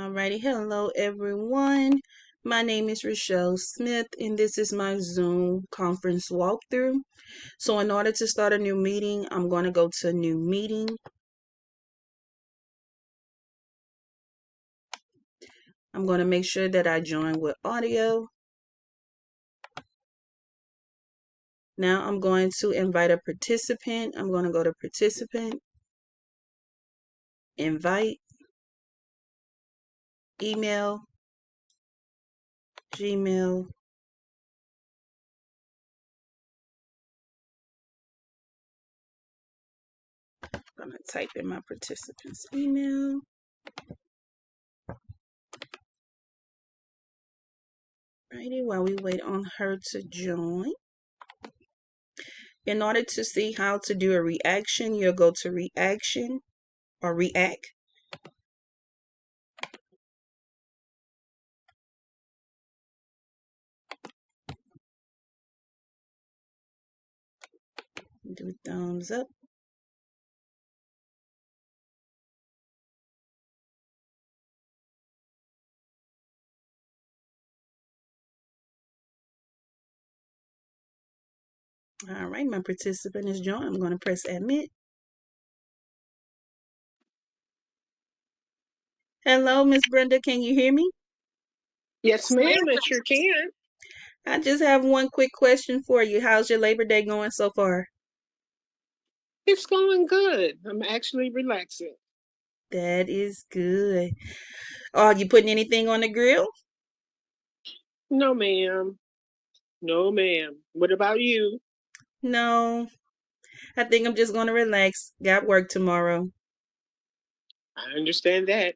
Alrighty, hello everyone. My name is Rochelle Smith, and this is my Zoom conference walkthrough. So, in order to start a new meeting, I'm going to go to New Meeting. I'm going to make sure that I join with audio. Now, I'm going to invite a participant. I'm going to go to Participant, Invite, Email, Gmail. I'm going to type in my participant's email. Righty, while we wait on her to join. In order to see how to do a reaction, you'll go to Reaction or React. Do thumbs up. All right, my participant is joined. I'm going to press Admit. Hello, Miss Brenda. Can you hear me? Yes, ma'am, I sure can. I just have one quick question for you. How's your Labor Day going so far? It's going good. I'm actually relaxing. That is good. Are you putting anything on the grill? No, ma'am. No, ma'am. What about you? No. I think I'm just going to relax. Got work tomorrow. I understand that.